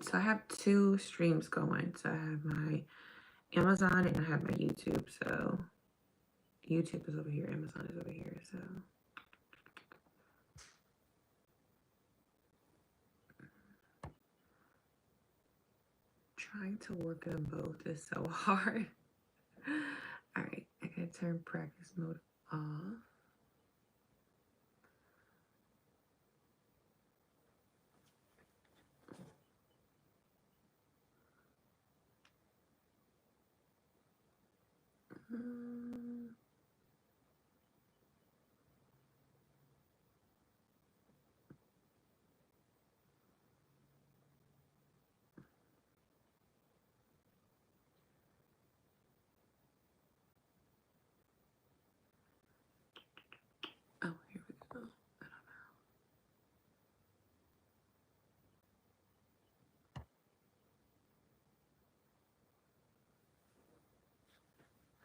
So I have 2 streams going. So I have my Amazon and I have my YouTube. So YouTube is over here, Amazon is over here. So trying to work them both is so hard. All right, I gotta turn practice mode off. Oh, here we go. I don't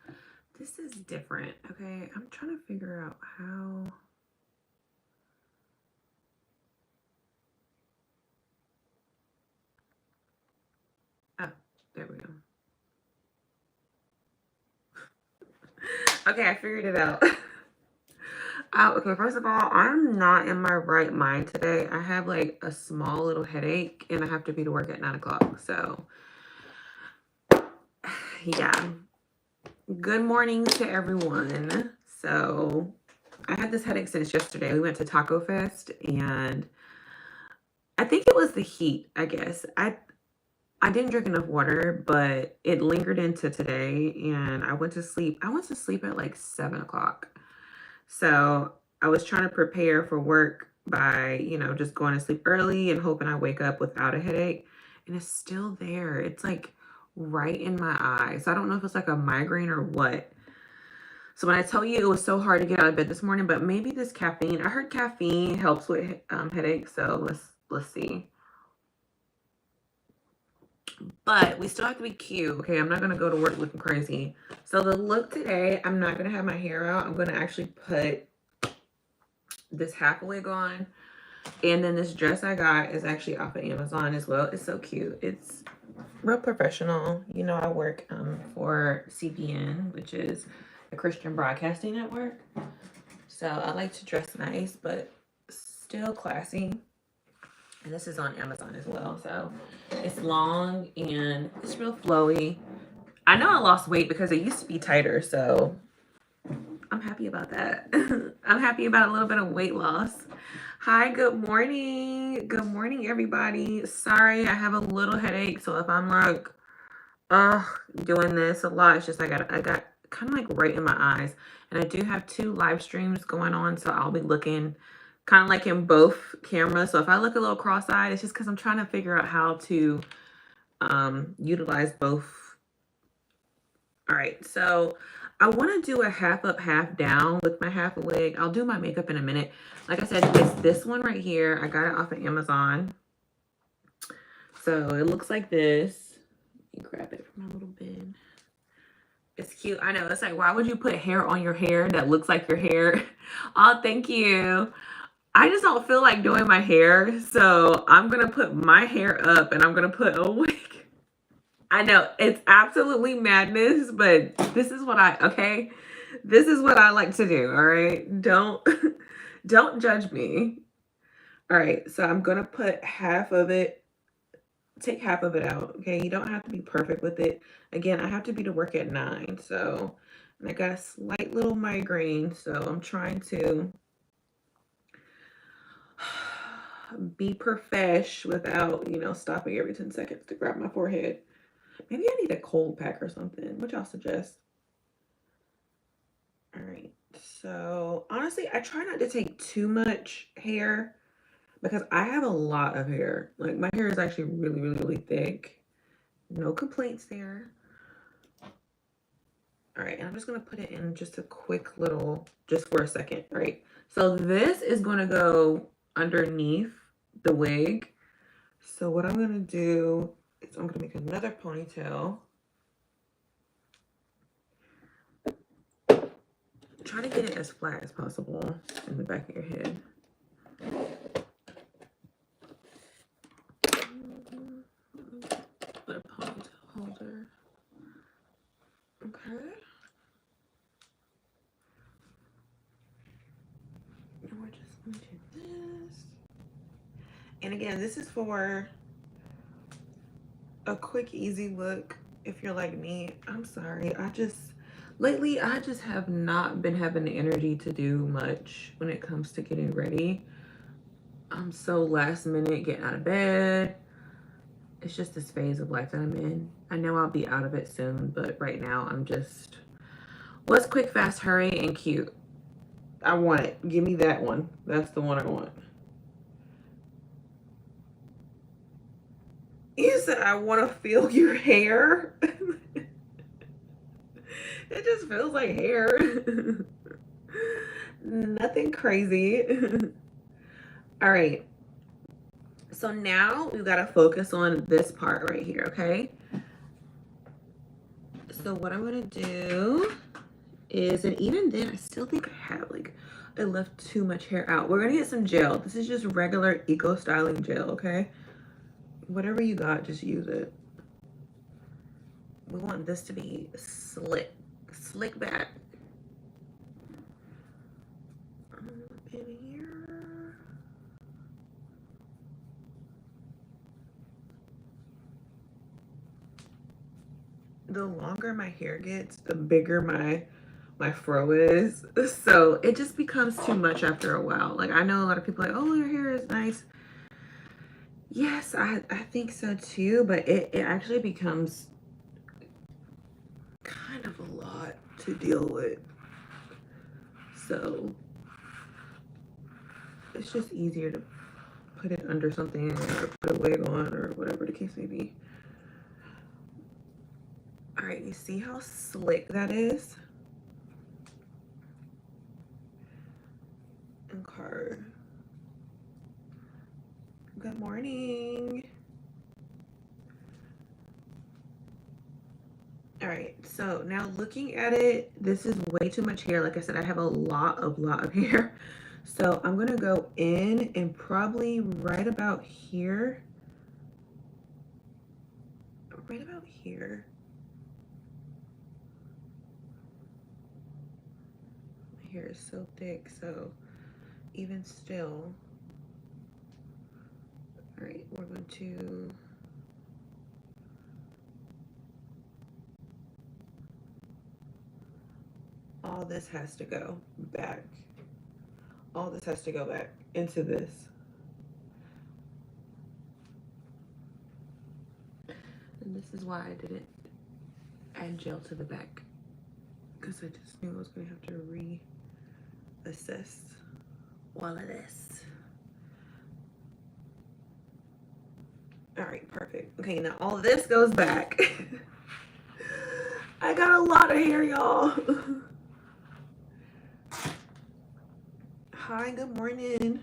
know. This is different, okay? I'm trying to figure out how. Oh, there we go. Okay, I figured it out. Okay, first of all, I'm not in my right mind today. I have like a small little headache and I have to be to work at 9 o'clock. So, yeah. Good morning to everyone. So, I had this headache since yesterday. We went to Taco Fest and I think it was the heat, I guess. I didn't drink enough water, but it lingered into today and I went to sleep. I went to sleep at like 7 o'clock. So I was trying to prepare for work by, just going to sleep early and hoping I wake up without a headache. And it's still there. It's like right in my eye. So I don't know if it's like a migraine or what. So when I tell you it was so hard to get out of bed this morning, but maybe this caffeine, I heard caffeine helps with headaches. So let's see. But we still have to be cute. Okay, I'm not going to go to work looking crazy. So the look today, I'm not going to have my hair out. I'm going to actually put this half a wig on. And then this dress I got is actually off of Amazon as well. It's so cute. It's real professional. I work for CBN, which is a Christian Broadcasting Network. So I like to dress nice, but still classy. And this is on Amazon as well. So it's long and it's real flowy. I know I lost weight because it used to be tighter. So I'm happy about that. I'm happy about a little bit of weight loss. Hi, good morning. Good morning, everybody. Sorry, I have a little headache. So if I'm like, doing this a lot, it's just I got kind of like right in my eyes. And I do have 2 live streams going on. So I'll be looking kind of like in both cameras. So if I look a little cross-eyed, it's just because I'm trying to figure out how to utilize both. All right, so I want to do a half up, half down with my half a wig. I'll do my makeup in a minute. Like I said, it's this one right here. I got it off of Amazon. So it looks like this. Let me grab it from my little bin. It's cute. I know. It's like, why would you put hair on your hair that looks like your hair? Oh, thank you. I just don't feel like doing my hair. So I'm going to put my hair up and I'm going to put a wig. I know it's absolutely madness, but this is what this is what I like to do. All right. Don't judge me. All right. So I'm going to put half of it, take half of it out. Okay. You don't have to be perfect with it. Again, I have to be to work at 9. So, and I got a slight little migraine. So I'm trying to be profesh without, stopping every 10 seconds to grab my forehead. Maybe I need a cold pack or something. What y'all suggest? All right. So honestly, I try not to take too much hair because I have a lot of hair. Like my hair is actually really, really, really thick. No complaints there. All right. And I'm just going to put it in just a quick little, just for a second. All right. So this is going to go underneath the wig. So what I'm going to do is I'm going to make another ponytail. Try to get it as flat as possible in the back of your head. And again, this is for a quick, easy look. If you're like me, I'm sorry. Lately, I just have not been having the energy to do much when it comes to getting ready. I'm so last minute getting out of bed. It's just this phase of life that I'm in. I know I'll be out of it soon, but right now I'm just, what's quick, fast, hurry, and cute? I want it. Give me that one. That's the one I want. You said I want to feel your hair. It just feels like hair. Nothing crazy. All right. So now we've got to focus on this part right here, okay? So what I'm going to do is, and even then, I still think I left too much hair out. We're going to get some gel. This is just regular Eco Styling gel, okay? Whatever you got, just use it. We want this to be slick back. In here. The longer my hair gets, the bigger my fro is. So it just becomes too much after a while. Like, I know a lot of people are like, oh, your hair is nice. Yes, I think so too, but it actually becomes kind of a lot to deal with. So it's just easier to put it under something or put a wig on or whatever the case may be. All right, you see how slick that is? Okay. Good morning. All right, so now looking at it, this is way too much hair. Like I said, I have a lot of hair. So I'm gonna go in and probably right about here. Right about here. My hair is so thick, so even still. All right, we're going to all this has to go back. All this has to go back into this. And this is why I didn't add gel to the back, because I just knew I was going to have to reassess all of this. All right, perfect. Okay, now all of this goes back. I got a lot of hair, y'all. Hi, good morning.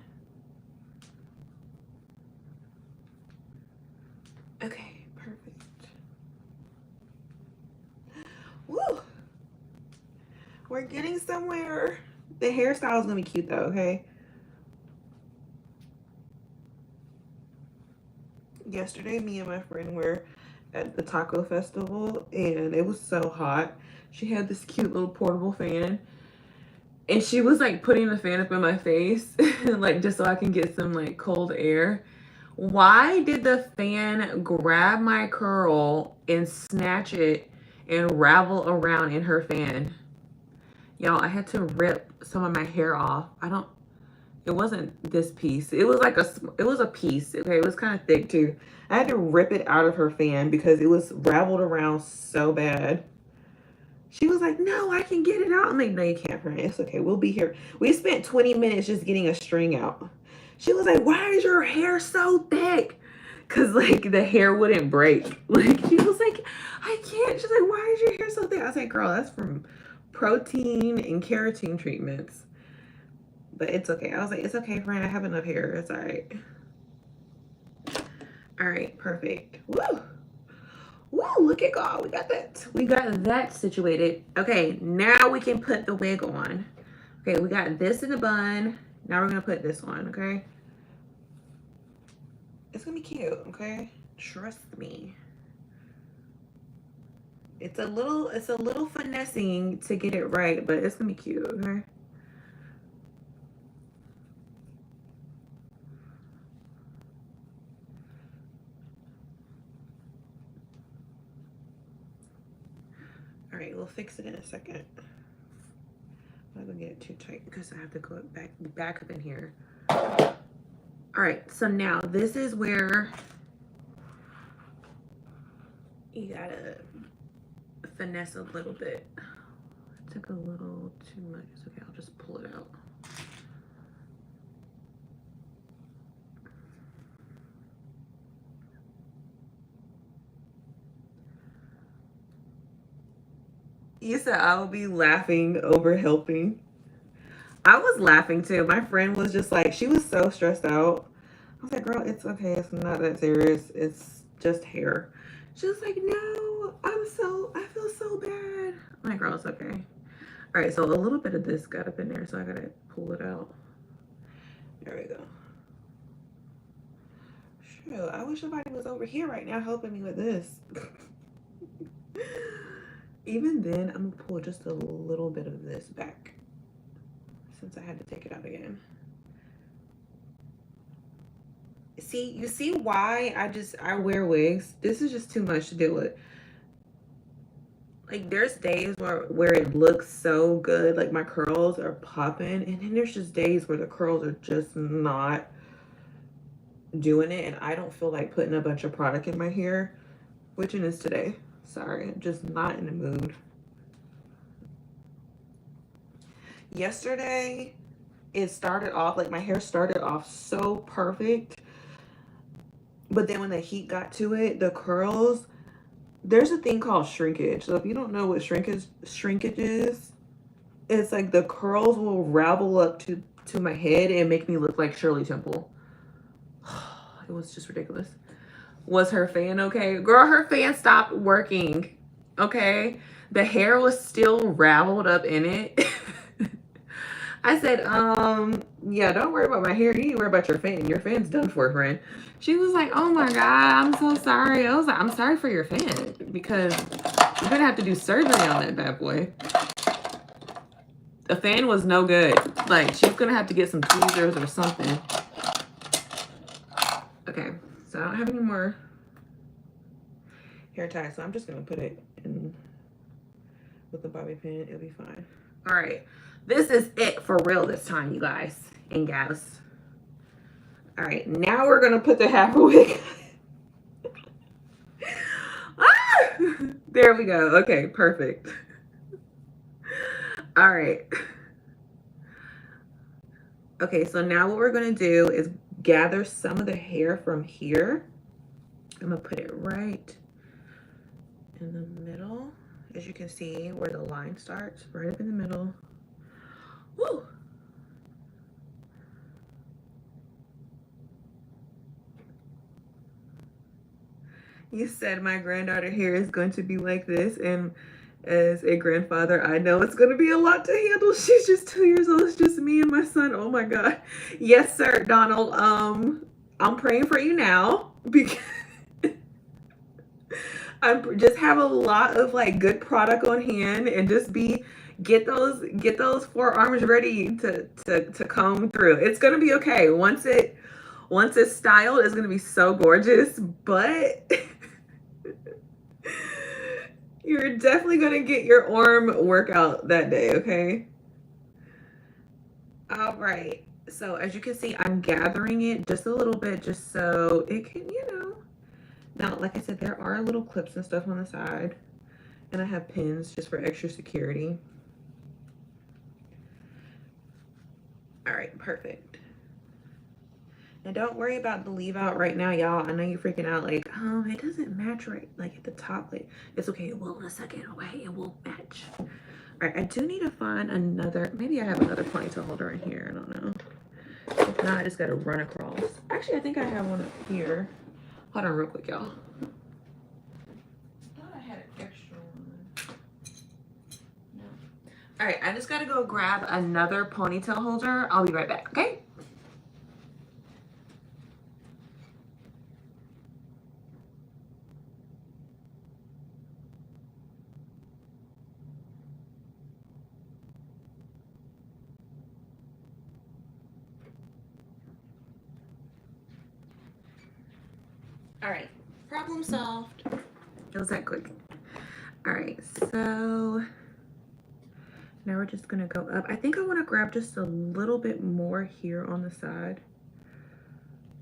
Okay, perfect. Woo! We're getting somewhere. The hairstyle is gonna be cute though, okay? Yesterday, me and my friend were at the taco festival and it was so hot. She had this cute little portable fan and she was like putting the fan up in my face like just so I can get some like cold air. Why did the fan grab my curl and snatch it and ravel around in her fan? Y'all, I had to rip some of my hair off. It wasn't this piece. It was like it was a piece. Okay, it was kind of thick too. I had to rip it out of her fan because it was raveled around so bad. She was like, no, I can get it out. I'm like, no, you can't, friend. It's okay. We'll be here. We spent 20 minutes just getting a string out. She was like, why is your hair so thick? Because, like, the hair wouldn't break. Like, she was like, I can't. She's like, why is your hair so thick? I was like, girl, that's from protein and keratin treatments. But it's okay. I was like, it's okay, friend. I have enough hair. It's all right. All right, perfect. Woo! Woo, look at God. We got that. We got that situated. Okay, now we can put the wig on. Okay, we got this in the bun. Now we're going to put this on, okay? It's going to be cute, okay? Trust me. It's a little finessing to get it right, but it's going to be cute, okay? All right, we'll fix it in a second. I'm not gonna get it too tight because I have to go back up in here. All right, so now this is where you gotta finesse a little bit. It took a little too much. It's okay, I'll just pull it out. You said I will be laughing over helping. I was laughing too. My friend was just like, she was so stressed out. I was like, girl, it's okay. It's not that serious. It's just hair. She was like, no, I feel so bad. I'm like, girl, it's okay. All right, so a little bit of this got up in there, so I gotta pull it out. There we go. Sure, I wish somebody was over here right now helping me with this. Even then, I'm gonna pull just a little bit of this back since I had to take it out again. See, you see why I wear wigs? This is just too much to deal with. Like, there's days where it looks so good, like my curls are popping, and then there's just days where the curls are just not doing it, and I don't feel like putting a bunch of product in my hair, which it is today. Sorry, I'm just not in the mood. Yesterday, it started off, like my hair started off so perfect, but then when the heat got to it, the curls, there's a thing called shrinkage. So if you don't know what shrinkage is, it's like the curls will ravel up to my head and make me look like Shirley Temple. It was just ridiculous. Was her fan okay? Girl, her fan stopped working. Okay? The hair was still raveled up in it. I said, yeah, don't worry about my hair. You need to worry about your fan. Your fan's done for, friend. She was like, oh my God, I'm so sorry. I was like, I'm sorry for your fan because you're gonna have to do surgery on that bad boy. The fan was no good. Like, she's gonna have to get some tweezers or something. Okay, so I don't have any more hair ties, so I'm just gonna put it in with the bobby pin. It'll be fine. All right, this is it for real this time, you guys and gals. All right, now we're gonna put the half a wig. Ah! There we go. Okay, perfect. All right. Okay, so now what we're gonna do is gather some of the hair from here. I'm gonna put it right in the middle. As you can see where the line starts, right up in the middle. Woo! You said my granddaughter here is going to be like this, and as a grandfather, I know it's going to be a lot to handle. She's just 2 years old. It's just me and my son. Oh my God. Yes, sir, Donald. I'm praying for you now because I just have a lot of like good product on hand, and just get those forearms ready to comb through. It's gonna be okay. Once it's styled, it's gonna be so gorgeous, but you're definitely gonna get your arm workout that day, okay? All right. So as you can see, I'm gathering it just a little bit just so it can, Now, like I said, there are little clips and stuff on the side, and I have pins just for extra security. All right, perfect. And don't worry about the leave out right now, y'all. I know you're freaking out like, oh, it doesn't match right, like at the top. Like, it's okay, it will in a second, okay? It will match. All right, I do need to find another, maybe I have another ponytail holder in here, I don't know. If not, I just gotta run across. Actually, I think I have one up here. Hold on real quick, y'all. I thought I had an extra one. No. All right, I just gotta go grab another ponytail holder. I'll be right back, okay? All right, problem solved. It was that quick. All right, so now we're just gonna go up. I think I want to grab just a little bit more here on the side.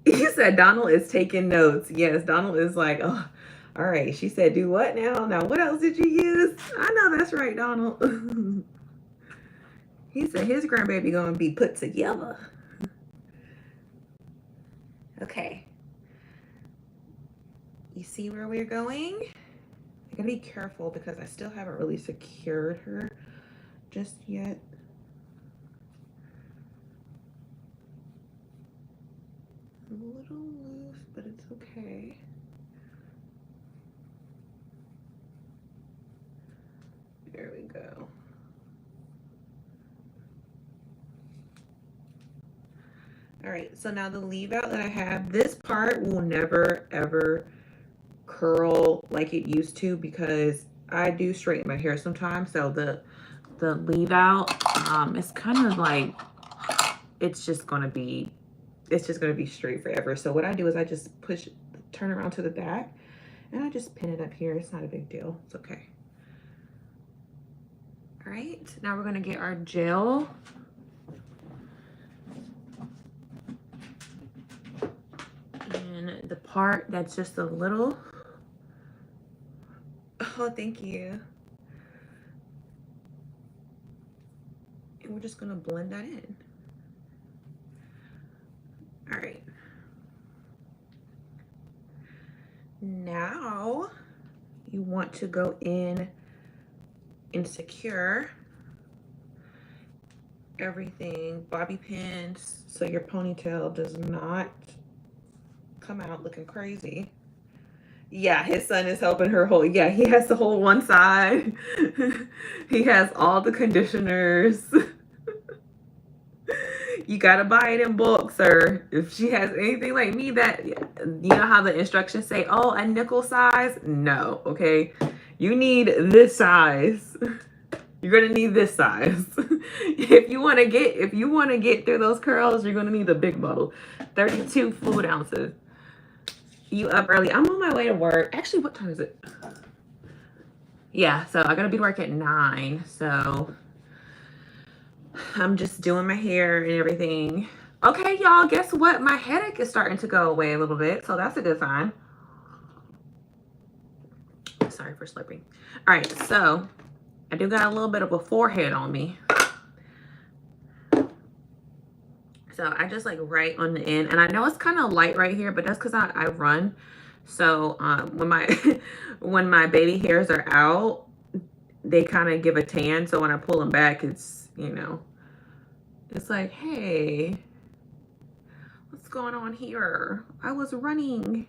You said Donald is taking notes. Yes, Donald is like, oh, all right. She said, do what now? Now, what else did you use? I know that's right, Donald. He said his grandbaby gonna be put together. Okay. You see where we're going? I gotta be careful because I still haven't really secured her just yet. A little loose, but it's okay. There we go. All right, so now the leave out that I have, this part will never ever curl like it used to because I do straighten my hair sometimes. So the leave out, it's kind of like, it's just gonna be straight forever. So what I do is I just turn around to the back and I just pin it up here. It's not a big deal, it's okay. All right, now we're gonna get our gel. And the part that's just a little, oh, thank you. And we're just gonna blend that in. All right. Now you want to go in and secure everything, bobby pins, so your ponytail does not come out looking crazy. Yeah, his son is helping her hold. Yeah, he has to hold one side. He has all the conditioners. You gotta buy it in bulk, sir. If she has anything like me that, you know how the instructions say, oh, a nickel size? No, okay? You need this size. You're gonna need this size. If you wanna get through those curls, you're gonna need the big bottle. 32 fluid ounces. You up early? I'm on my way to work. Actually, what time is it? Yeah, so I gotta be to work at 9. So I'm just doing my hair and everything. Okay, y'all, guess what? My headache is starting to go away a little bit, so that's a good sign. Sorry for slurping. All right, so I do got a little bit of a forehead on me. So I just like right on the end, and I know it's kind of light right here, but that's because I run. So when my when my baby hairs are out, they kind of give a tan. So when I pull them back, it's, you know, it's like, hey, what's going on here? I was running.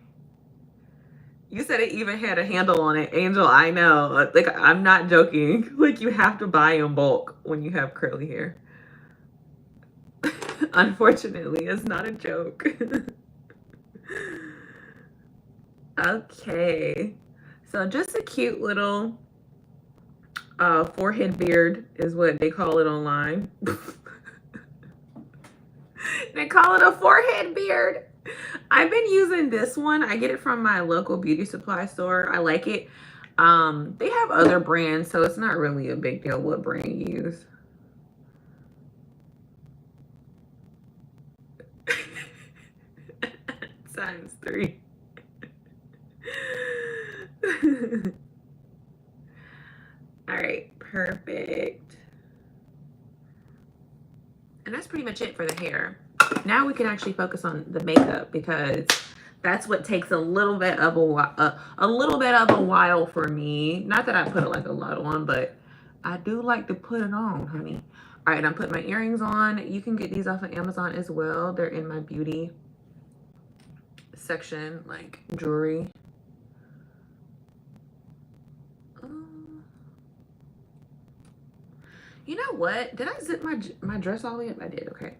You said it even had a handle on it, Angel. I know. Like, I'm not joking. Like, you have to buy in bulk when you have curly hair. Unfortunately, it's not a joke. Okay. So just a cute little forehead beard is what they call it online. They call it a forehead beard. I've been using this one. I get it from my local beauty supply store. I like it. They have other brands, so it's not really a big deal what brand you use. Times 3. All right, perfect. And that's pretty much it for the hair. Now we can actually focus on the makeup because that's what takes a little bit of a while for me. Not that I put like a lot on, but I do like to put it on, honey. All right, I'm putting my earrings on. You can get these off of Amazon as well. They're in my beauty section, like jewelry. You know what? Did I zip my dress all the way up? I did. Okay.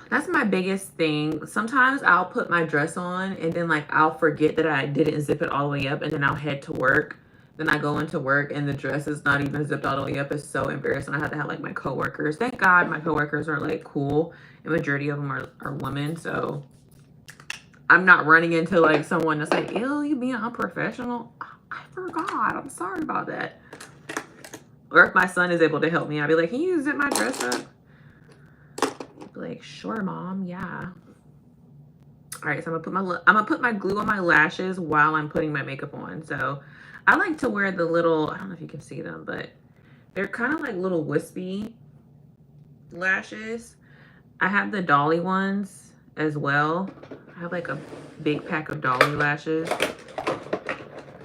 That's my biggest thing. Sometimes I'll put my dress on and then like I'll forget that I didn't zip it all the way up, and then I'll head to work. Then I go into work and the dress is not even zipped all the way up. It's so embarrassing. I have to have like my coworkers. Thank God my coworkers are like cool. The majority of them are women. So I'm not running into like someone that's like, ew, you being unprofessional. I forgot. I'm sorry about that. Or if my son is able to help me, I'll be like, can you zip my dress up? I'll be like, sure, mom. Yeah. All right, so I'm gonna put my glue on my lashes while I'm putting my makeup on. So I like to wear the little, I don't know if you can see them, but they're kind of like little wispy lashes. I have the dolly ones as well. I have like a big pack of dolly lashes.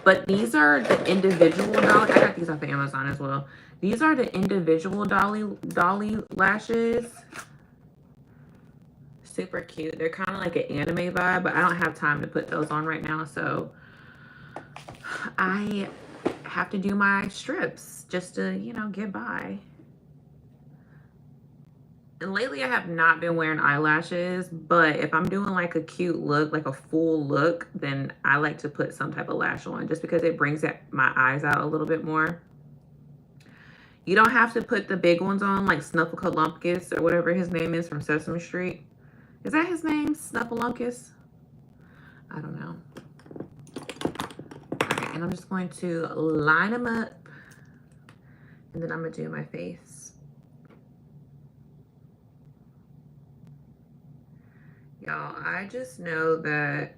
But these are the individual dolly. I got these off of Amazon as well. These are the individual dolly lashes. Super cute. They're kind of like an anime vibe, but I don't have time to put those on right now. So I have to do my strips just to, you know, get by. And lately I have not been wearing eyelashes, but if I'm doing like a cute look, like a full look, then I like to put some type of lash on just because it brings my eyes out a little bit more. You don't have to put the big ones on like Snuffleupagus or whatever his name is from Sesame Street. Is that his name? Snuffleupagus? I don't know. All right, and I'm just going to line them up and then I'm gonna do my face. Y'all, I just know that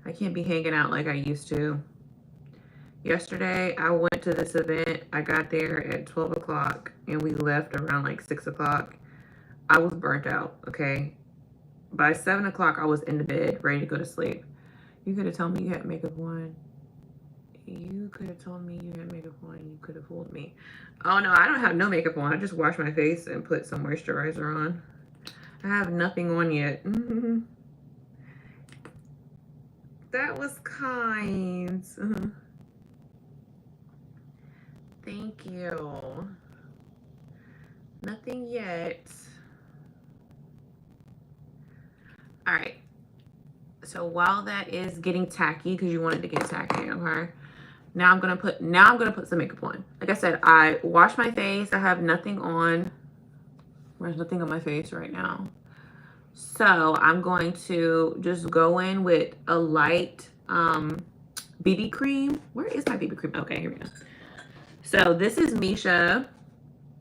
I can't be hanging out like I used to. Yesterday, I went to this event. I got there at 12 o'clock and we left around like 6 o'clock. I was burnt out, okay? By 7 o'clock, I was in the bed, ready to go to sleep. You could have told me you had makeup on. You could have told me you had makeup on. You could have fooled me. Oh, no, I don't have no makeup on. I just washed my face and put some moisturizer on. I have nothing on yet. That was kind. Thank you. Nothing yet. All right. So while that is getting tacky, because you wanted to get tacky, okay? Now I'm gonna put some makeup on. Like I said, I washed my face. I have nothing on. There's nothing on my face right now. So I'm going to just go in with a light BB cream. Where is my BB cream? Okay, here we go. So this is Misha.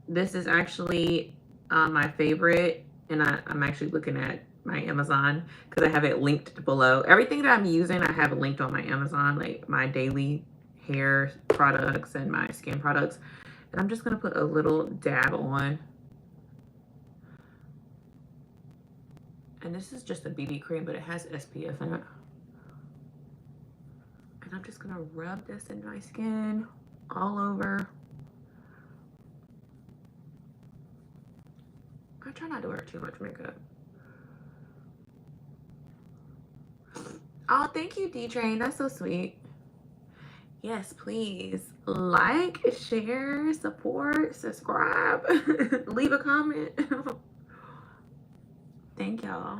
This is actually my favorite, and I'm actually looking at my Amazon because I have it linked below. Everything that I'm using, I have it linked on my Amazon, like my daily hair products and my skin products. And I'm just gonna put a little dab on. And this is just a BB cream, but it has SPF in it. And I'm just gonna rub this in my skin all over. I try not to wear too much makeup. Oh, thank you, D-Train. That's so sweet. Yes, please. Like, share, support, subscribe, leave a comment. Thank y'all.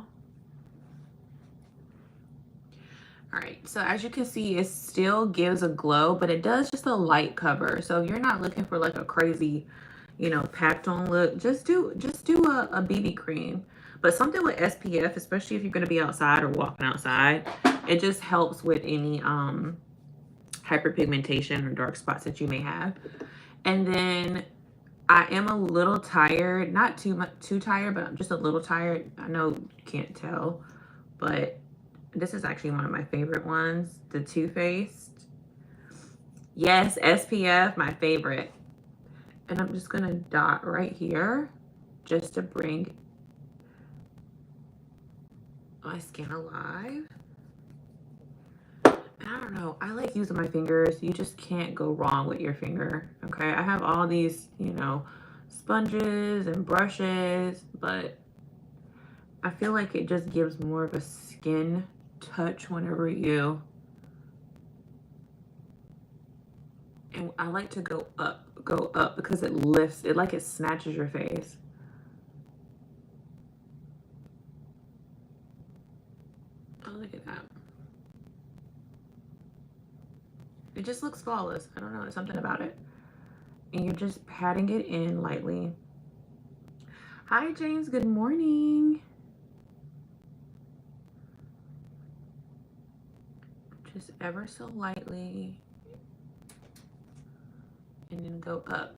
All right, so as you can see, it still gives a glow, but it does just a light cover. So if you're not looking for like a crazy, you know, packed on look, just do a BB cream. But something with SPF, especially if you're gonna be outside or walking outside, it just helps with any hyperpigmentation or dark spots that you may have. And then I am a little tired, not too tired, but I'm just a little tired. I know you can't tell, but this is actually one of my favorite ones, the Too Faced. Yes, SPF, my favorite. And I'm just gonna dot right here just to bring my skin alive. And I don't know, I like using my fingers. You just can't go wrong with your finger, okay? I have all these, you know, sponges and brushes, but I feel like it just gives more of a skin touch whenever you, and I like to go up because it lifts, it like it snatches your face. Oh, look at that. It just looks flawless. I don't know, there's something about it. And you're just patting it in lightly. Hi, James, good morning. Just ever so lightly. And then go up.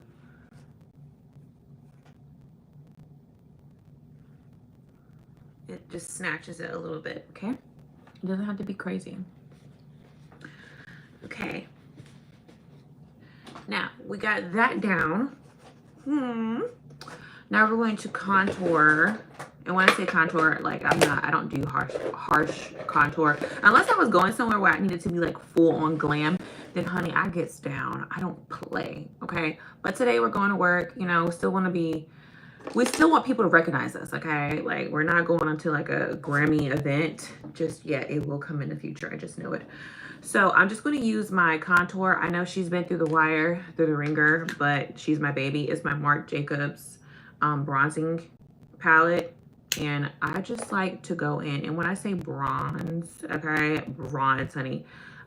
It just snatches it a little bit, okay? It doesn't have to be crazy. Okay. Now, we got that down. Now we're going to contour. And when I say contour, like I don't do harsh contour. Unless I was going somewhere where I needed to be like full on glam, then honey, I gets down. I don't play, okay? But today we're going to work, you know, we still want people to recognize us, okay? Like, we're not going into like a Grammy event just yet. It will come in the future. I just know it. So I'm just going to use my contour. I know she's been through the wire, through the ringer, but she's my baby. It's my Marc Jacobs bronzing palette. And I just like to go in. And when I say bronze, okay, bronze, honey,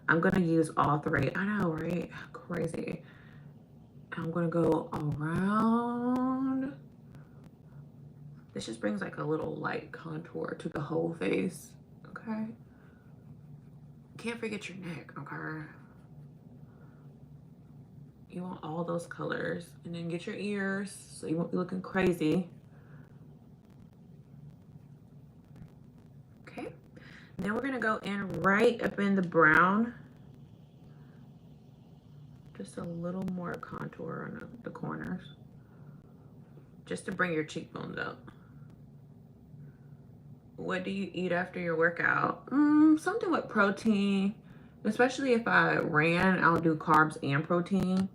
I'm going to use all three. I know, right? Crazy. I'm going to go around. This just brings like a little light contour to the whole face, okay? Can't forget your neck, okay? You want all those colors. And then get your ears so you won't be looking crazy. Okay. And then we're gonna go in right up in the brown. Just a little more contour on the corners. Just to bring your cheekbones up. What do you eat after your workout? Something with protein. Especially if I ran, I'll do carbs and protein.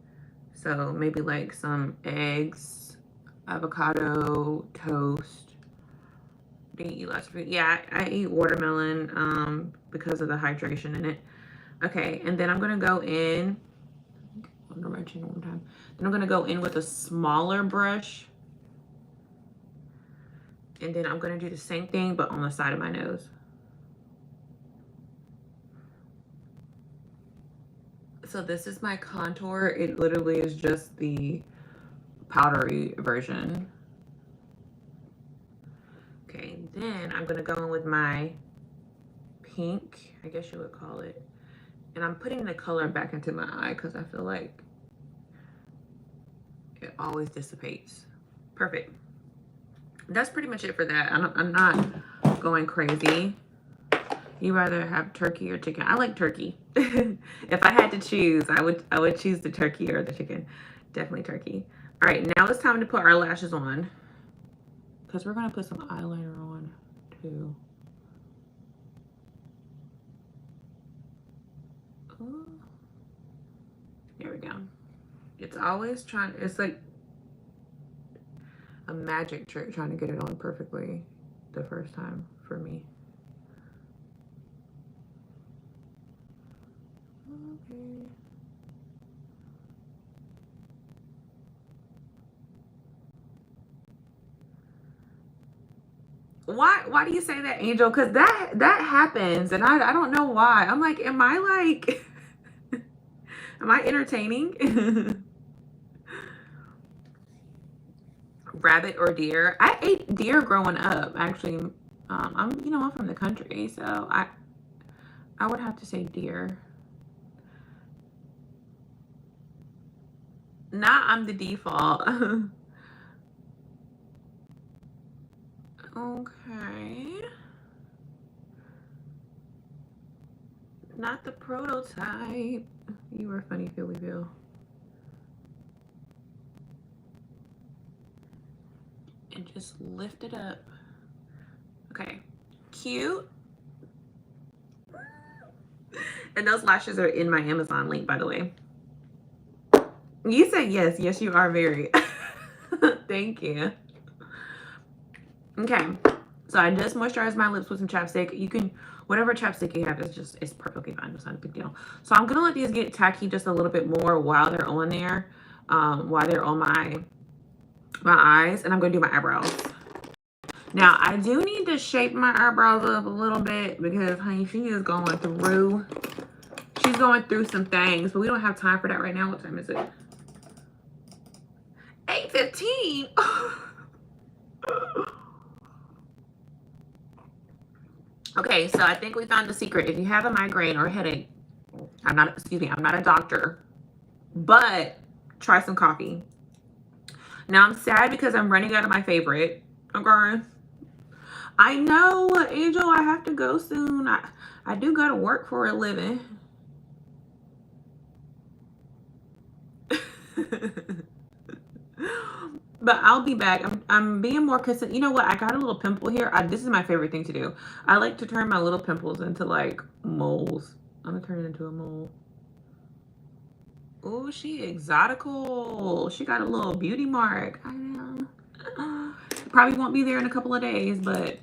So maybe like some eggs, avocado, toast. Do you eat lots of food? Yeah, I eat watermelon because of the hydration in it. Okay, and then I'm gonna go in. I'm gonna write you one time. Then I'm gonna go in with a smaller brush. And then I'm going to do the same thing, but on the side of my nose. So this is my contour. It literally is just the powdery version. Okay, then I'm going to go in with my pink, I guess you would call it. And I'm putting the color back into my eye because I feel like it always dissipates. Perfect. That's pretty much it for that. I'm not going crazy. You rather have turkey or chicken? I like turkey. If I had to choose, I would choose the turkey or the chicken. Definitely turkey. All right, now it's time to put our lashes on because we're gonna put some eyeliner on too. Ooh. There we go. It's always trying. It's like a magic trick trying to get it on perfectly the first time for me. Okay. Why do you say that, Angel? Because that happens and I don't know why. I'm like, am I like am I entertaining? Rabbit or deer? I ate deer growing up. Actually, I'm from the country, so I would have to say deer. Nah, I'm the default. Okay. Not the prototype. You were funny, Phillyville. And just lift it up. Okay, cute. And those lashes are in my Amazon link, by the way. You said yes. Yes, you are very. Thank you. Okay, so I just moisturized my lips with some chapstick. You can, whatever chapstick you have, it's perfectly fine. It's not a big deal. So I'm gonna let these get tacky just a little bit more while they're on there, while they're on my eyes, and I'm gonna do my eyebrows. Now I do need to shape my eyebrows up a little bit because honey, she is going through. She's going through some things, but we don't have time for that right now. What time is it? 8:15. Okay, so I think we found the secret. If you have a migraine or a headache, I'm not, excuse me, I'm not a doctor, but try some coffee. Now I'm sad because I'm running out of my favorite. Okay. I know, Angel, I have to go soon. I do go to work for a living. But I'll be back. I'm being more consistent. You know what? I got a little pimple here. This is my favorite thing to do. I like to turn my little pimples into like moles. I'm gonna turn it into a mole. Oh, she exotical. She got a little beauty mark. I know. Probably won't be there in a couple of days, but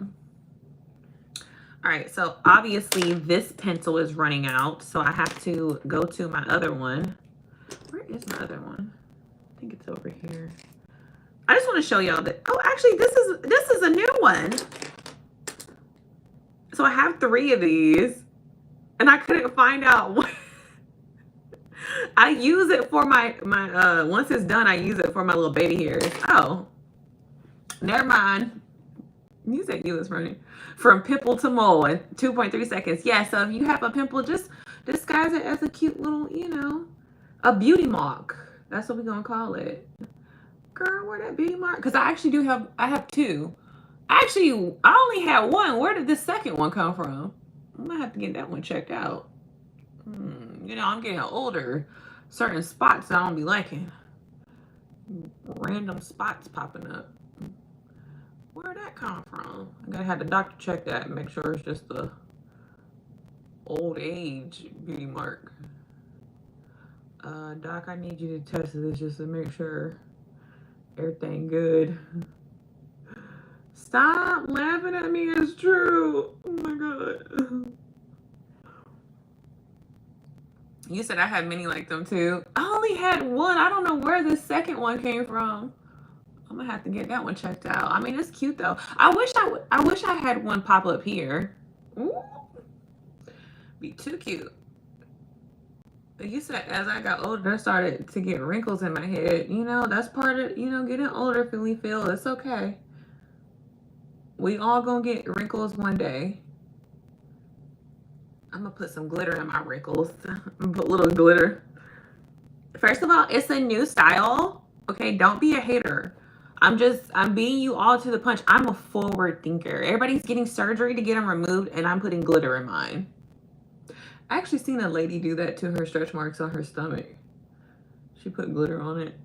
all right. So obviously this pencil is running out, so I have to go to my other one. Where is my other one? I think it's over here. I just want to show y'all that. Oh, actually, this is a new one. So I have 3 of these, and I couldn't find out what. I use it for my once it's done, I use it for my little baby hairs. Oh, never mind. You said you was running from pimple to mole in 2.3 seconds. Yeah, so if you have a pimple, just disguise it as a cute little, you know, a beauty mark. That's what we're gonna call it. Girl, where that beauty mark? Because I actually do have, I have 2. Actually, I only had 1. Where did the second one come from? I'm gonna have to get that one checked out. You know, I'm getting older. Certain spots I don't be liking. Random spots popping up. Where'd that come from? I gotta have the doctor check that and make sure it's just the old age beauty mark. Doc, I need you to test this just to make sure everything good. Stop laughing at me, it's true. Oh my God. You said I had many like them too. I only had 1. I don't know where the second one came from. I'm gonna have to get that one checked out. I mean, it's cute though. I wish I had one pop up here. Ooh. Be too cute. But you said as I got older, I started to get wrinkles in my head. You know, that's part of, you know, getting older. Feeling feel it's okay. We all gonna get wrinkles one day. I'm gonna put some glitter in my wrinkles. Put little glitter. First of all, it's a new style. Okay, don't be a hater. I'm being you all to the punch. I'm a forward thinker. Everybody's getting surgery to get them removed, and I'm putting glitter in mine. I actually seen a lady do that to her stretch marks on her stomach. She put glitter on it.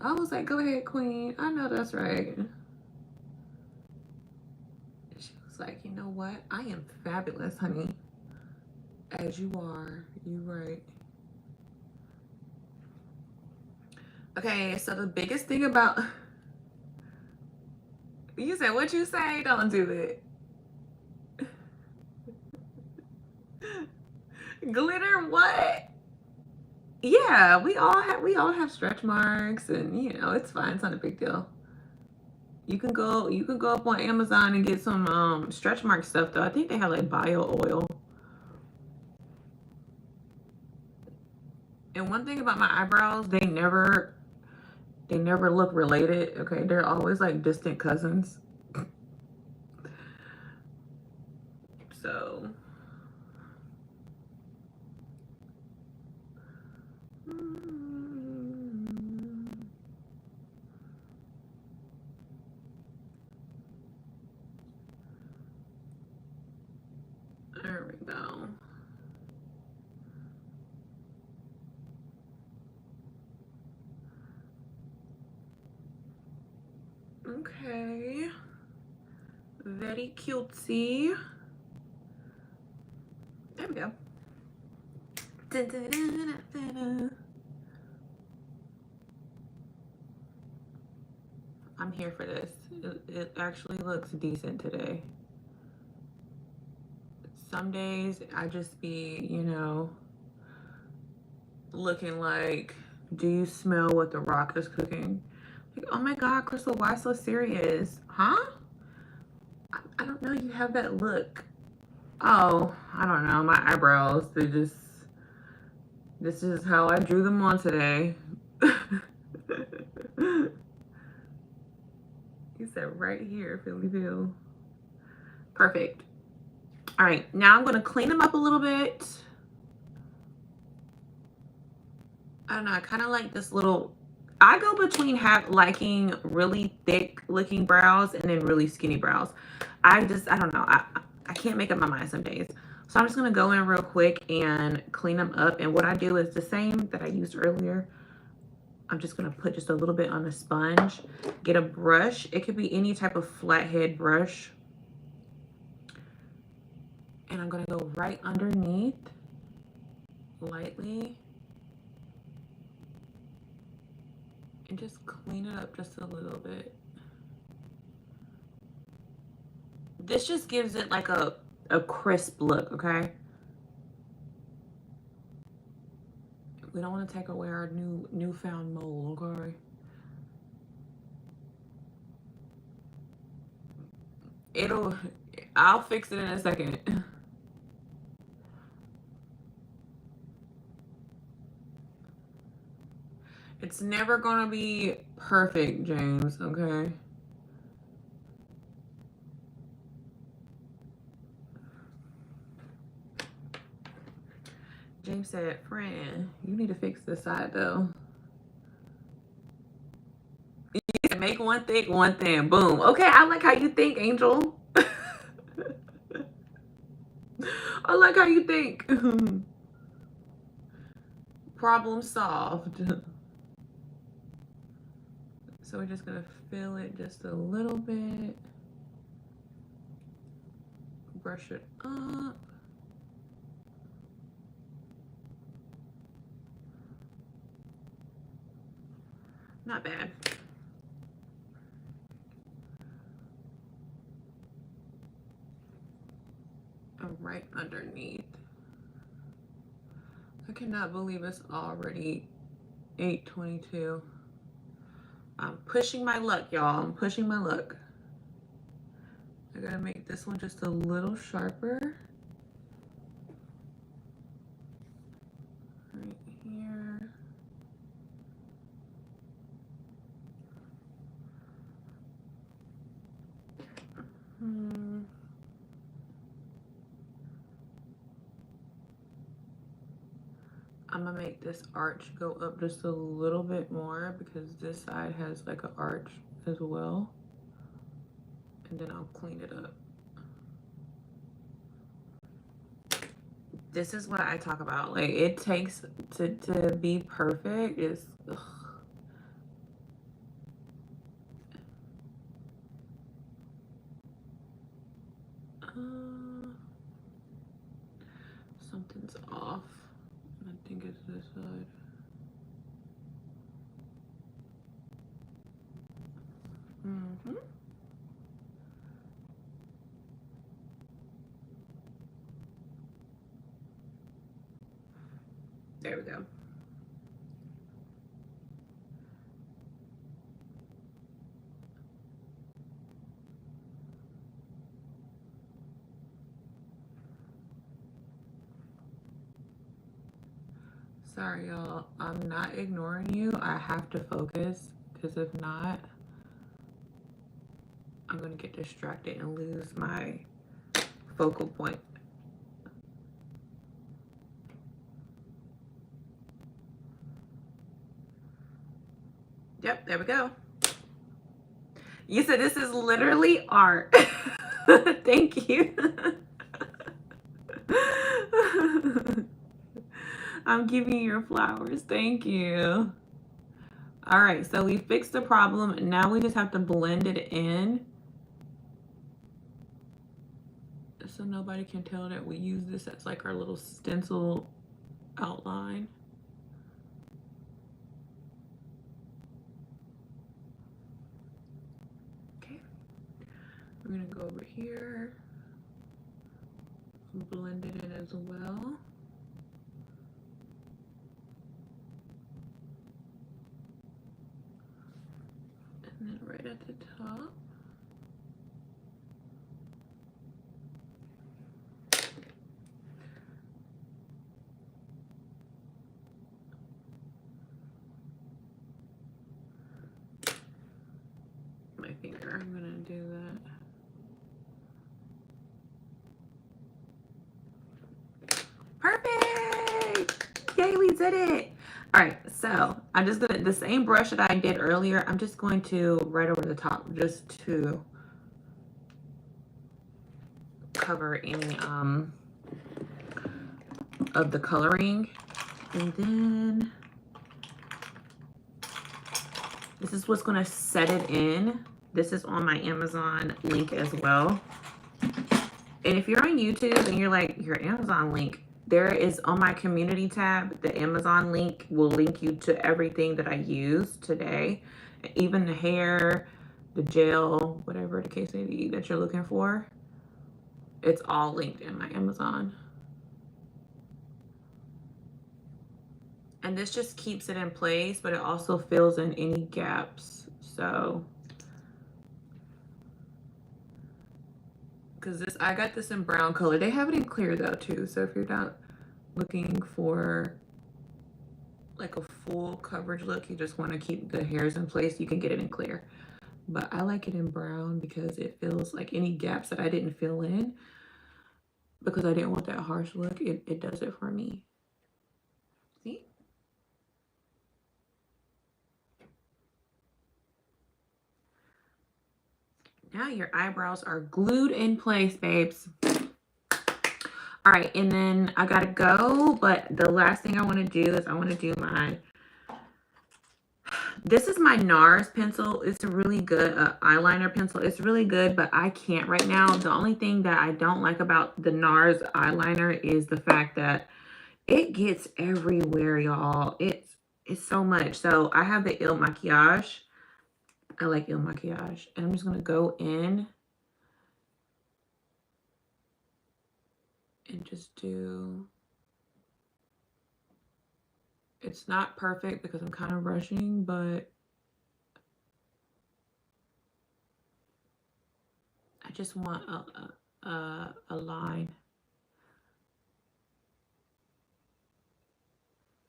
I was like, go ahead, queen. I know that's right. She was like, you know what? I am fabulous, honey. As you are. You right. Okay, so the biggest thing about... You said what you say? Don't do it. Glitter what? Yeah, we all have stretch marks, and you know, it's fine. It's not a big deal. You can go up on Amazon and get some stretch mark stuff though. I think they have like bio oil. And one thing about my eyebrows, they never look related. Okay, they're always like distant cousins. So there we go. Okay. Very cutesy. There we go. Dun, dun, dun, dun, dun. I'm here for this. It actually looks decent today. Some days I just be, you know, looking like, do you smell what the Rock is cooking? Like, oh my God, Crystal, why so serious? Huh? I don't know, you have that look. Oh, I don't know, my eyebrows, they just, this is how I drew them on today. You said right here, Philly Bill. Perfect. All right, now I'm gonna clean them up a little bit. I don't know, I kind of like this little, I go between liking really thick looking brows and then really skinny brows. I don't know. I can't make up my mind some days. So I'm just going to go in real quick and clean them up. And what I do is the same that I used earlier. I'm just going to put just a little bit on a sponge. Get a brush. It could be any type of flathead brush. And I'm going to go right underneath lightly. And just clean it up just a little bit. This just gives it like a crisp look, okay? We don't want to take away our newfound mole, okay? I'll fix it in a second. It's never gonna be perfect, James, okay? James said, friend, you need to fix this side though. You can make one thick, one thin, boom. Okay, I like how you think, Angel. I like how you think. Problem solved. So we're just gonna fill it just a little bit. Brush it up. Not bad. And right underneath. I cannot believe it's already 8:22. I'm pushing my luck, y'all. I'm pushing my luck. I gotta make this one just a little sharper. Right here. I'm gonna make this arch go up just a little bit more because this side has like an arch as well. And then I'll clean it up. This is what I talk about. Like, it takes to be perfect is something's off. I think it's this side. There we go. Sorry, y'all. I'm not ignoring you. I have to focus because if not, I'm going to get distracted and lose my focal point. Yep, there we go. You said this is literally art. Thank you. I'm giving you your flowers. Thank you. All right, so we fixed the problem. Now we just have to blend it in so nobody can tell that we use this as like our little stencil outline. Okay, we're gonna go over here and blend it in as well. And then right at the top. My finger, I'm gonna do that. Perfect! Yay, we did it! All right, so I'm just gonna, the same brush that I did earlier, I'm just going to right over the top just to cover any of the coloring. And then this is what's gonna set it in. This is on my Amazon link as well. And if you're on YouTube and you're like, your Amazon link, there is on my community tab, the Amazon link will link you to everything that I used today, even the hair, the gel, whatever the case may be that you're looking for. It's all linked in my Amazon. And this just keeps it in place, but it also fills in any gaps. So, because this, I got this in brown color. They have it in clear though too. So if you're not looking for like a full coverage look, you just want to keep the hairs in place, you can get it in clear. But I like it in brown because it feels like any gaps that I didn't fill in, because I didn't want that harsh look, it does it for me. See? Now your eyebrows are glued in place, babes. All right, and then I gotta go, but the last thing I want to do is I want to do my, this is my NARS pencil. It's a really good eyeliner pencil. It's really good, but I can't right now. The only thing that I don't like about the NARS eyeliner is the fact that it gets everywhere, y'all. It's so much. So I have the Il Makiage. I like Il Makiage. And I'm just going to go in and just do, it's not perfect because I'm kind of rushing, but I just want a line.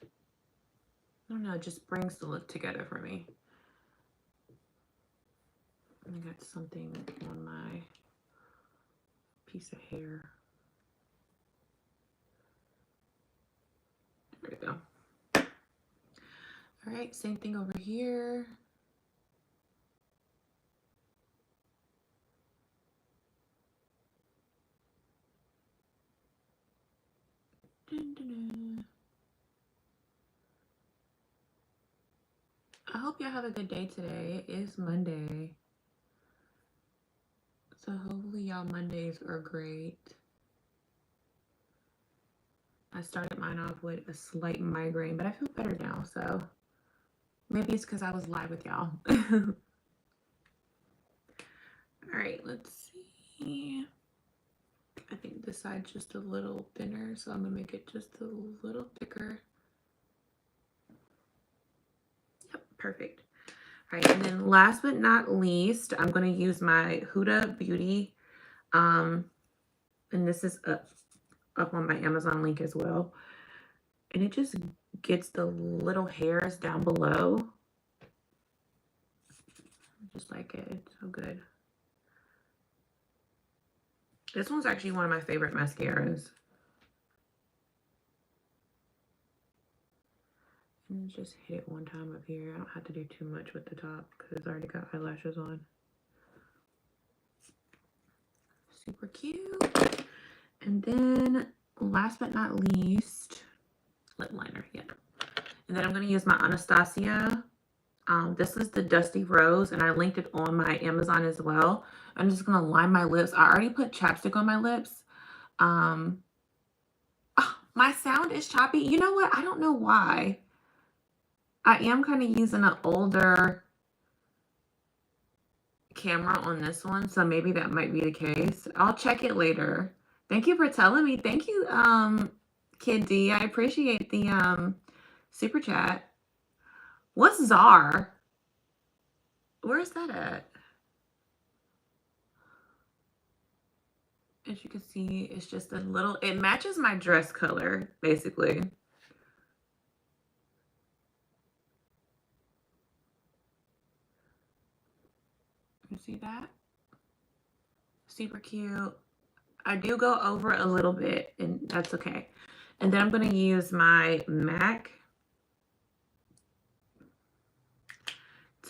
I don't know, it just brings the look together for me. I got something on my piece of hair. There we go. All right, same thing over here. Dun, dun, dun. I hope y'all have a good day today. It is Monday. So hopefully y'all Mondays are great. I started mine off with a slight migraine, but I feel better now. So maybe it's because I was live with y'all. All right, let's see. I think this side's just a little thinner, so I'm gonna make it just a little thicker. Yep, perfect. All right, and then last but not least, I'm gonna use my Huda Beauty, and this is up on my Amazon link as well. And it just gets the little hairs down below. Just like it, it's so good. This one's actually one of my favorite mascaras. And just hit it one time up here. I don't have to do too much with the top because I already got eyelashes on. Super cute. And then last but not least, lip liner. Yeah. And then I'm going to use my Anastasia. This is the Dusty Rose, and I linked it on my Amazon as well. I'm just going to line my lips. I already put chapstick on my lips. Oh, my sound is choppy. You know what? I don't know why. I am kind of using an older camera on this one, so maybe that might be the case. I'll check it later. Thank you for telling me. Thank you, Kid D. I appreciate the super chat. What's Czar? Where's that at? As you can see, it's just a little, it matches my dress color, basically. You see that? Super cute. I do go over a little bit, and that's okay. And then I'm going to use my MAC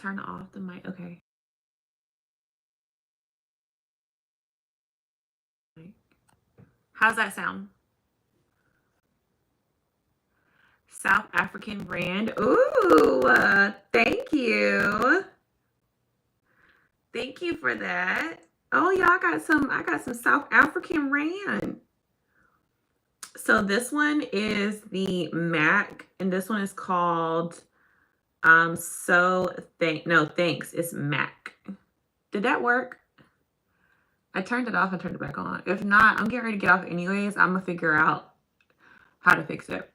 turn off the mic. Okay. How's that sound? South African brand. Ooh, thank you. Thank you for that. Oh, y'all, I got some South African rand. So this one is the MAC, and this one is called thanks. It's MAC. Did that work? I turned it off and turned it back on. If not, I'm getting ready to get off anyways. I'm gonna figure out how to fix it.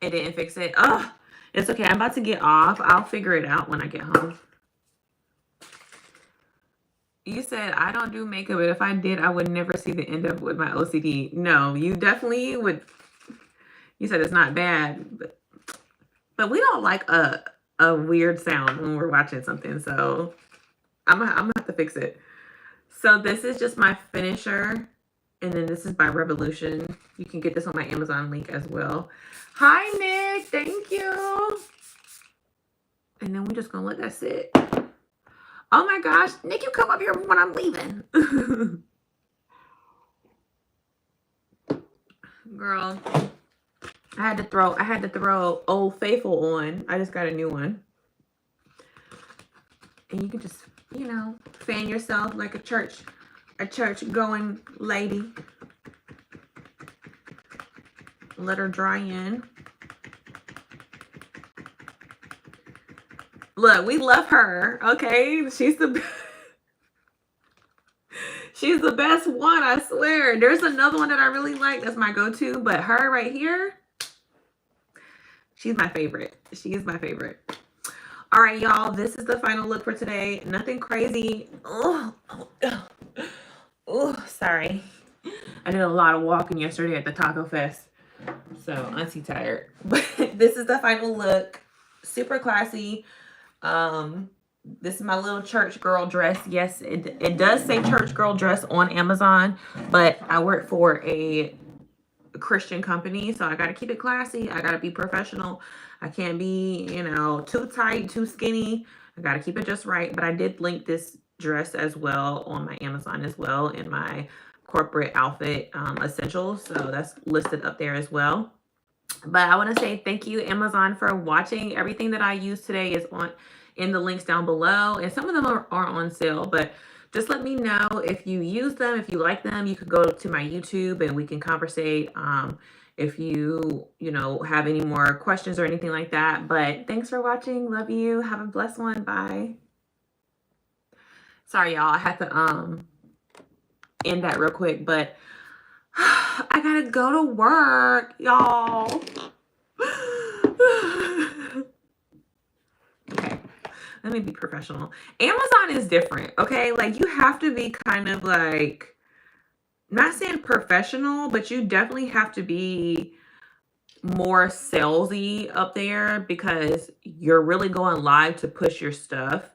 It didn't fix it. Oh, it's okay. I'm about to get off. I'll figure it out when I get home. You said I don't do makeup, but if I did, I would never see the end of with my OCD. No, you definitely would. You said it's not bad, but we don't like a weird sound when we're watching something. So I'm gonna have to fix it. So this is just my finisher. And then this is by Revolution. You can get this on my Amazon link as well. Hi, Nick. Thank you. And then we're just going to let that sit. Oh, my gosh. Nick, you come up here when I'm leaving. Girl, I had to throw Old Faithful on. I just got a new one. And you can just, you know, fan yourself like a church going lady. Let her dry in. Look, we love her. Okay, she's the best one, I swear. There's another one that I really like. That's my go-to, but her right here, she's my favorite. She is my favorite. All right, y'all. This is the final look for today. Nothing crazy. Oh, sorry. I did a lot of walking yesterday at the Taco Fest. So, auntie tired. But this is the final look. Super classy. This is my little church girl dress. Yes, it does say church girl dress on Amazon. But I work for a Christian company. So, I got to keep it classy. I got to be professional. I can't be, you know, too tight, too skinny. I got to keep it just right. But I did link this dress as well on my Amazon as well in my corporate outfit essentials. So that's listed up there as well. But I want to say thank you, Amazon, for watching. Everything that I use today is in the links down below. And some of them are on sale. But just let me know if you use them. If you like them, you can go to my YouTube and we can conversate. If you have any more questions or anything like that. But thanks for watching. Love you. Have a blessed one. Bye. Sorry, y'all. I had to end that real quick, but I gotta go to work, y'all. Okay, let me be professional. Amazon is different, okay? Like, you have to be kind of like, not saying professional, but you definitely have to be more salesy up there because you're really going live to push your stuff.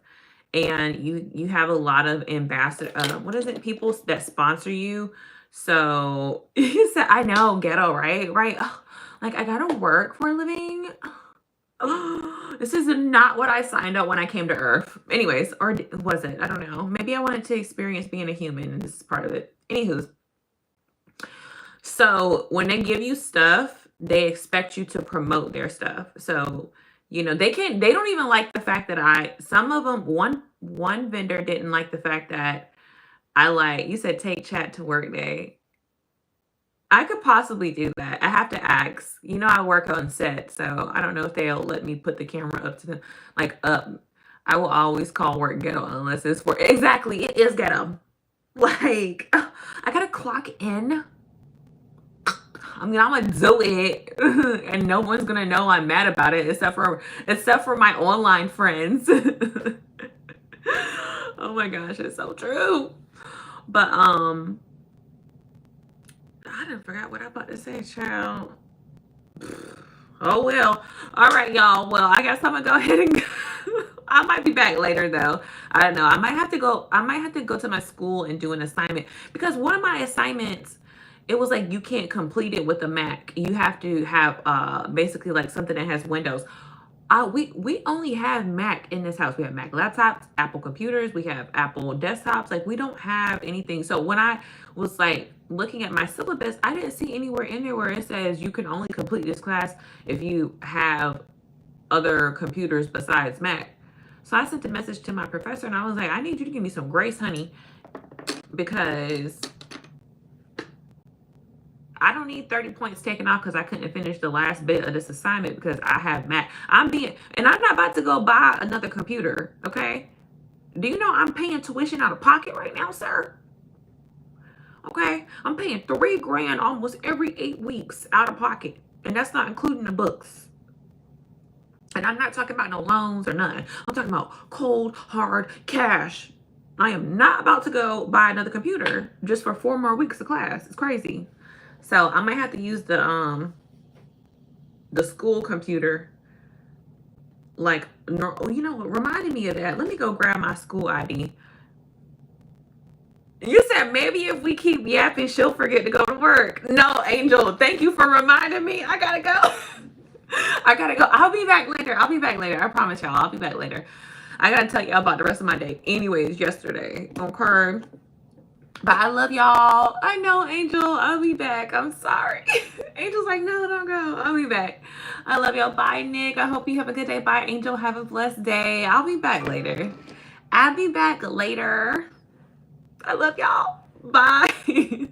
And you have a lot of ambassador, people that sponsor you. So you said, I know, ghetto, right? Right. Oh, like, I gotta work for a living. Oh, this is not what I signed up when I came to Earth. Anyways, or was it? I don't know. Maybe I wanted to experience being a human, and this is part of it. Anywho. So when they give you stuff, they expect you to promote their stuff. So they don't even like the fact that some of them, one vendor didn't like the fact that you said take chat to work day. I could possibly do that. I have to ask. I work on set, so I don't know if they'll let me put the camera up to them, up. I will always call work ghetto unless it's for, exactly, it is ghetto. I gotta clock in. I'm gonna do it, and no one's gonna know I'm mad about it except for my online friends. Oh my gosh, it's so true. But I done forgot what I'm about to say, child. Oh well. All right, y'all. Well, I guess I'm gonna go ahead and go. I might be back later though. I don't know. I might have to go to my school and do an assignment because one of my assignments it was like you can't complete it with a Mac. You have to have basically like something that has Windows. We only have Mac in this house. We have Mac laptops, Apple computers, we have Apple desktops. Like we don't have anything. So when I was like looking at my syllabus, I didn't see anywhere in there where it says you can only complete this class if you have other computers besides Mac. So I sent a message to my professor and I was like, I need you to give me some grace, honey, because I don't need 30 points taken off because I couldn't finish the last bit of this assignment because I have Mac. And I'm not about to go buy another computer, okay? Do you know I'm paying tuition out of pocket right now, sir? Okay? I'm paying $3 grand almost every 8 weeks out of pocket. And that's not including the books. And I'm not talking about no loans or nothing. I'm talking about cold, hard cash. I am not about to go buy another computer just for 4 more weeks of class. It's crazy. So I might have to use the school computer. Like, you know what reminded me of that? Let me go grab my school ID. You said maybe if we keep yapping, she'll forget to go to work. No, Angel, thank you for reminding me. I gotta go. I gotta go. I'll be back later. I promise y'all, I'll be back later. I gotta tell y'all about the rest of my day. Anyways, yesterday. Okay. But I love y'all. I know, Angel. I'll be back. I'm sorry. Angel's like, no, don't go. I'll be back. I love y'all. Bye, Nick. I hope you have a good day. Bye, Angel. Have a blessed day. I'll be back later. I love y'all. Bye.